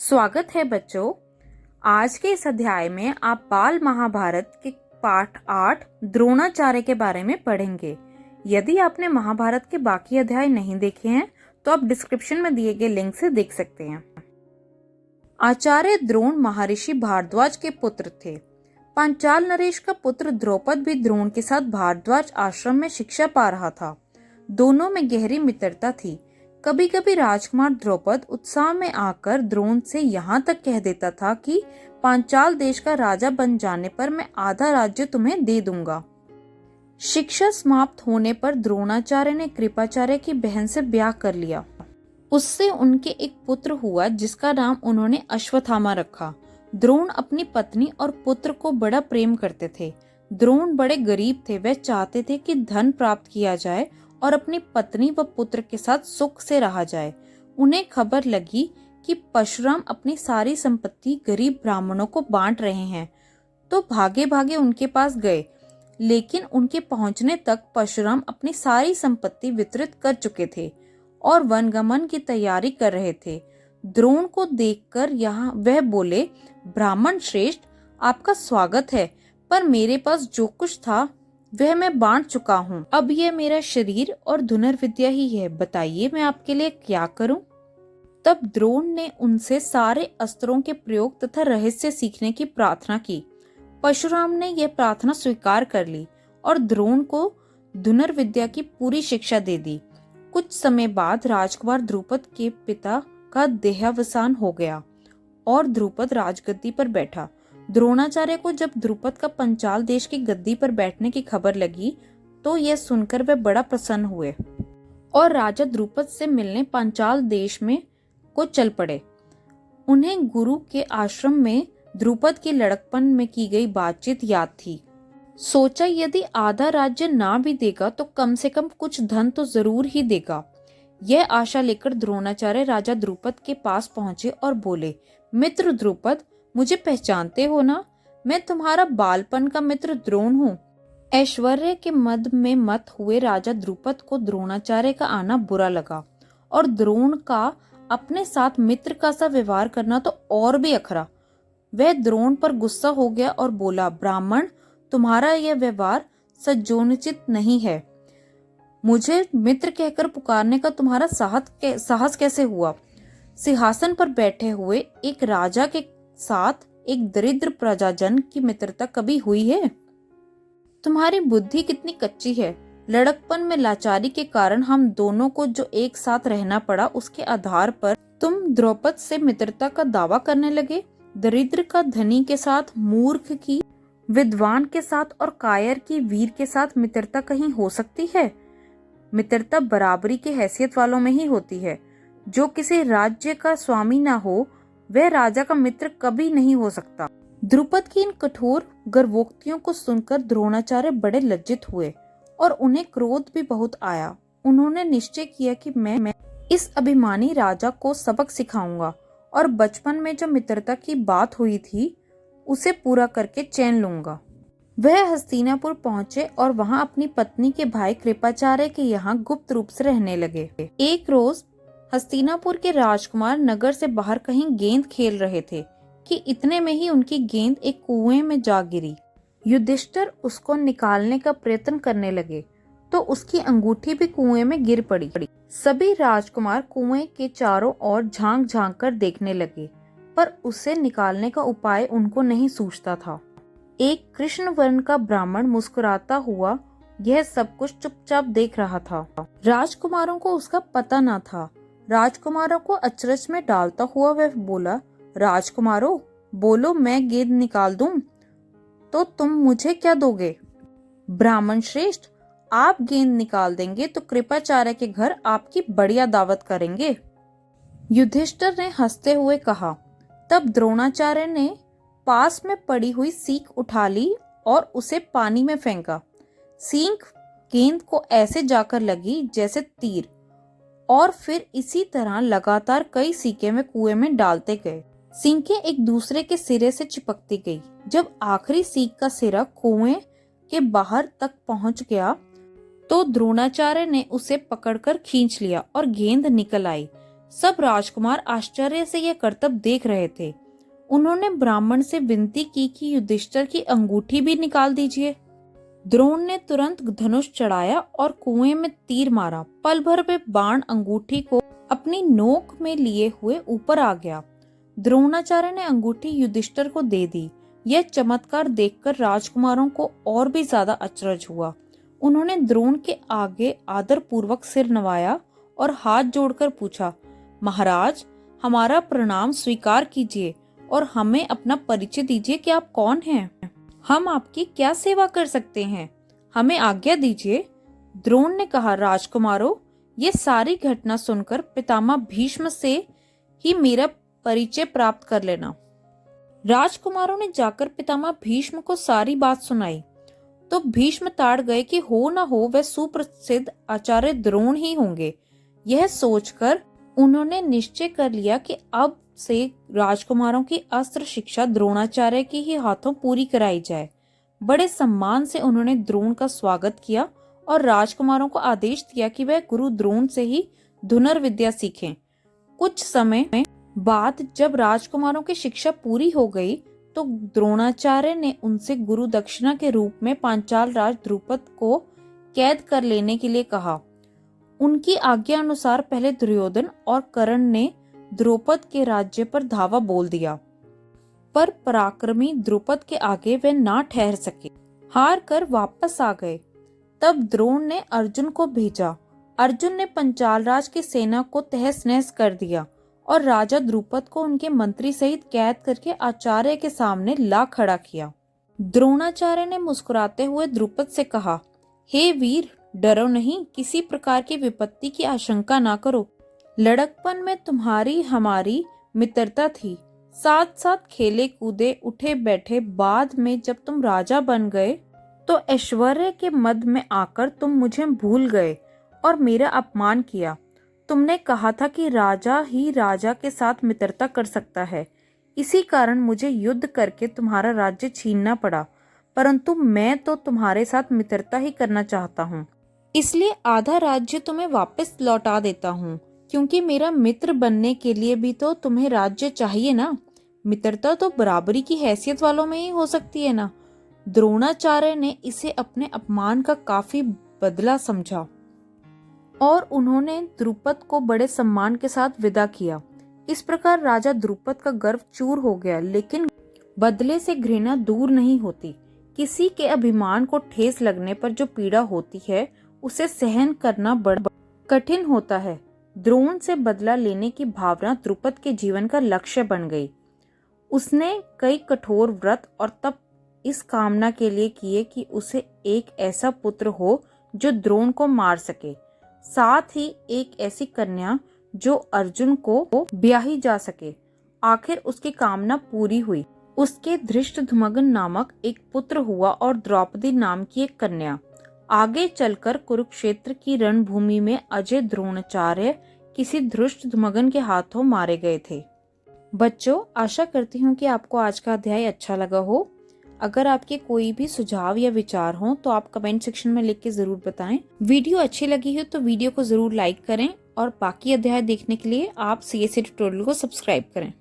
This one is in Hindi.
स्वागत है बच्चों। आज के इस अध्याय में आप बाल महाभारत के पाठ 8 द्रोणाचार्य के बारे में पढ़ेंगे। यदि आपने महाभारत के बाकी अध्याय नहीं देखे हैं तो आप डिस्क्रिप्शन में दिए गए लिंक से देख सकते हैं। आचार्य द्रोण महर्षि भारद्वाज के पुत्र थे। पांचाल नरेश का पुत्र द्रौपद भी द्रोण के साथ भारद्वाज आश्रम में शिक्षा पा रहा था। दोनों में गहरी मित्रता थी। कभी कभी राजकुमार द्रौपद उत्साह में आकर द्रोण से यहाँ तक कह देता था कि पांचाल देश का राजा बन जाने पर मैं आधा राज्य तुम्हें दे दूंगा। शिक्षा समाप्त होने पर द्रोणाचार्य ने कृपाचार्य की बहन से ब्याह कर लिया। उससे उनके एक पुत्र हुआ जिसका नाम उन्होंने अश्वत्थामा रखा। द्रोण अपनी पत्नी और पुत्र को बड़ा प्रेम करते थे। द्रोण बड़े गरीब थे। वह चाहते थे कि धन प्राप्त किया जाए और अपनी पत्नी व पुत्र के साथ सुख से रहा जाए। उन्हें खबर लगी कि परशुराम अपनी सारी संपत्ति गरीब ब्राह्मणों को बांट रहे हैं, तो भागे भागे उनके पास गए। लेकिन उनके पहुंचने तक परशुराम अपनी सारी संपत्ति वितरित कर चुके थे और वनगमन की तैयारी कर रहे थे। द्रोण को देखकर यहाँ वह बोले, ब्राह्मण श्रेष्ठ, आपका स्वागत है, पर मेरे पास जो कुछ था वह मैं बांट चुका हूँ। अब यह मेरा शरीर और धनुर्विद्या ही है। बताइए मैं आपके लिए क्या करूं? तब द्रोण ने उनसे सारे अस्त्रों के प्रयोग तथा रहस्य सीखने की प्रार्थना की। परशुराम ने यह प्रार्थना स्वीकार कर ली और द्रोण को धनुर्विद्या की पूरी शिक्षा दे दी। कुछ समय बाद राजकुमार द्रुपद के पिता का देहावसान हो गया और द्रुपद राजगद्दी पर बैठा। द्रोणाचार्य को जब द्रुपद का पंचाल देश की गद्दी पर बैठने की खबर लगी तो यह सुनकर वे बड़ा प्रसन्न हुए और राजा द्रुपद से मिलने पांचाल देश में को चल पड़े। उन्हें गुरु के आश्रम में द्रुपद के लड़कपन में की गई बातचीत याद थी। सोचा यदि आधा राज्य ना भी देगा तो कम से कम कुछ धन तो जरूर ही देगा। यह आशा लेकर द्रोणाचार्य राजा द्रुपद के पास पहुंचे और बोले, मित्र द्रुपद, मुझे पहचानते हो ना? मैं तुम्हारा बालपन का मित्र द्रोण हूँ। ऐश्वर्य के मद में मत हुए राजा द्रुपद को द्रोणाचार्य का आना बुरा लगा और द्रोण का अपने साथ मित्र का सा व्यवहार करना तो और भी अखरा। वह द्रोण पर गुस्सा हो गया और बोला, ब्राह्मण, तुम्हारा यह व्यवहार सज्जनोचित नहीं है। मुझे मित्र कहकर पुकारने का तुम्हारा साहस कैसे हुआ? सिंहासन पर बैठे हुए एक राजा के साथ एक दरिद्र प्रजाजन की मित्रता कभी हुई है? तुम्हारी बुद्धि कितनी कच्ची है। लड़कपन में लाचारी के कारण हम दोनों को जो एक साथ रहना पड़ा, उसके आधार पर तुम द्रौपद से मित्रता का दावा करने लगे। दरिद्र का धनी के साथ, मूर्ख की विद्वान के साथ और कायर की वीर के साथ मित्रता कहीं हो सकती है? मित्रता बराबरी की हैसियत वालों में ही होती है। जो किसी राज्य का स्वामी ना हो वह राजा का मित्र कभी नहीं हो सकता। द्रुपद की इन कठोर गर्वोक्तियों को सुनकर द्रोणाचार्य बड़े लज्जित हुए और उन्हें क्रोध भी बहुत आया। उन्होंने निश्चय किया कि मैं इस अभिमानी राजा को सबक सिखाऊंगा और बचपन में जो मित्रता की बात हुई थी उसे पूरा करके चैन लूंगा। वह हस्तिनापुर पहुंचे और वहां अपनी पत्नी के भाई कृपाचार्य के यहाँ गुप्त रूप से रहने लगे। एक रोज हस्तिनापुर के राजकुमार नगर से बाहर कहीं गेंद खेल रहे थे कि इतने में ही उनकी गेंद एक कुएं में जा गिरी। युधिष्ठिर उसको निकालने का प्रयत्न करने लगे तो उसकी अंगूठी भी कुएं में गिर पड़ी। सभी राजकुमार कुएं के चारों ओर झांक झांक कर देखने लगे, पर उसे निकालने का उपाय उनको नहीं सूझता था। एक कृष्ण वर्ण का ब्राह्मण मुस्कुराता हुआ यह सब कुछ चुपचाप देख रहा था। राजकुमारों को उसका पता न था। राजकुमारों को अचरज में डालता हुआ वह बोला, राजकुमारों, बोलो, मैं गेंद निकाल दूं तो तुम मुझे क्या दोगे? ब्राह्मण श्रेष्ठ, आप गेंद निकाल देंगे तो कृपाचार्य के घर आपकी बढ़िया दावत करेंगे। युधिष्ठिर ने हंसते हुए कहा। तब द्रोणाचार्य ने पास में पड़ी हुई सीख उठा ली और उसे पानी में फेंका। सीख गेंद को ऐसे जाकर लगी जैसे तीर, और फिर इसी तरह लगातार कई सीखें वे कुएं में डालते गए। सीखें एक दूसरे के सिरे से चिपकती गई। जब आखिरी सीख का सिरा कुएं के बाहर तक पहुंच गया तो द्रोणाचार्य ने उसे पकड़कर खींच लिया और गेंद निकल आई। सब राजकुमार आश्चर्य से यह करतब देख रहे थे। उन्होंने ब्राह्मण से विनती की कि युधिष्ठिर की अंगूठी भी निकाल दीजिए। द्रोण ने तुरंत धनुष चढ़ाया और कुएं में तीर मारा। पल भर में बाण अंगूठी को अपनी नोक में लिए हुए ऊपर आ गया। द्रोणाचार्य ने अंगूठी युधिष्ठिर को दे दी। यह चमत्कार देखकर राजकुमारों को और भी ज्यादा अचरज हुआ। उन्होंने द्रोण के आगे आदर पूर्वक सिर नवाया और हाथ जोड़कर पूछा, महाराज, हमारा प्रणाम स्वीकार कीजिए और हमें अपना परिचय दीजिए कि आप कौन हैं। हम आपकी क्या सेवा कर सकते हैं, हमें आज्ञा दीजिए। द्रोण ने कहा, राजकुमारों, ये सारी घटना सुनकर पितामह भीष्म से ही मेरा परिचय प्राप्त कर लेना। राजकुमारों ने जाकर पितामह भीष्म को सारी बात सुनाई तो भीष्म ताड़ गए कि हो न हो वह सुप्रसिद्ध आचार्य द्रोण ही होंगे। यह सोचकर उन्होंने निश्चय कर लिया कि अब से राजकुमारों की अस्त्र शिक्षा द्रोणाचार्य के ही हाथों पूरी कराई जाए। बड़े सम्मान से उन्होंने द्रोण का स्वागत किया और राजकुमारों को आदेश दिया कि वह गुरु द्रोण से ही धनुर्विद्या सीखें। कुछ समय बाद जब राजकुमारों की शिक्षा पूरी हो गई तो द्रोणाचार्य ने उनसे गुरु दक्षिणा के रूप में पांचाल राज द्रुपद को कैद कर लेने के लिए कहा। उनकी आज्ञा अनुसार पहले दुर्योधन और कर्ण ने द्रुपद के राज्य पर धावा बोल दिया, पर पराक्रमी द्रुपद के आगे वे ना ठहर सके, हार कर वापस आ गए। तब द्रोण ने अर्जुन को भेजा। अर्जुन ने पंचाल राज की सेना को तहस नहस कर दिया और राजा द्रुपद को उनके मंत्री सहित कैद करके आचार्य के सामने ला खड़ा किया। द्रोणाचार्य ने मुस्कुराते हुए द्रुपद से कहा, हे वीर, डरो नहीं, किसी प्रकार की विपत्ति की आशंका ना करो। लड़कपन में तुम्हारी हमारी मित्रता थी, साथ साथ खेले कूदे उठे बैठे। बाद में जब तुम राजा बन गए तो ऐश्वर्य के मद में आकर तुम मुझे भूल गए और मेरा अपमान किया। तुमने कहा था कि राजा ही राजा के साथ मित्रता कर सकता है, इसी कारण मुझे युद्ध करके तुम्हारा राज्य छीनना पड़ा, परंतु मैं तो तुम्हारे साथ मित्रता ही करना चाहता हूँ, इसलिए आधा राज्य तुम्हें वापस लौटा देता हूँ, क्योंकि मेरा मित्र बनने के लिए भी तो तुम्हें राज्य चाहिए ना। मित्रता तो बराबरी की हैसियत वालों में ही हो सकती है ना। द्रोणाचार्य ने इसे अपने अपमान का काफी बदला समझा और उन्होंने द्रुपद को बड़े सम्मान के साथ विदा किया। इस प्रकार राजा द्रुपद का गर्व चूर हो गया, लेकिन बदले से घृणा दूर नहीं होती। किसी के अभिमान को ठेस लगने पर जो पीड़ा होती है उसे सहन करना बड़ा कठिन होता है। द्रोण से बदला लेने की भावना द्रुपद के जीवन का लक्ष्य बन गई। उसने कई कठोर व्रत और तप इस कामना के लिए किए कि उसे एक ऐसा पुत्र हो जो द्रोण को मार सके, साथ ही एक ऐसी कन्या जो अर्जुन को ब्याही जा सके। आखिर उसकी कामना पूरी हुई। उसके धृष्टद्युम्न नामक एक पुत्र हुआ और द्रौपदी नाम की एक कन्या। आगे चलकर कुरुक्षेत्र की रणभूमि में अजय द्रोणाचार्य किसी धृष्टद्युम्न के हाथों मारे गए थे। बच्चों, आशा करती हूँ कि आपको आज का अध्याय अच्छा लगा हो। अगर आपके कोई भी सुझाव या विचार हो तो आप कमेंट सेक्शन में लिख के जरूर बताएं। वीडियो अच्छी लगी हो तो वीडियो को जरूर लाइक करें और बाकी अध्याय देखने के लिए आप CSC ट्यूटोरियल को सब्सक्राइब करें।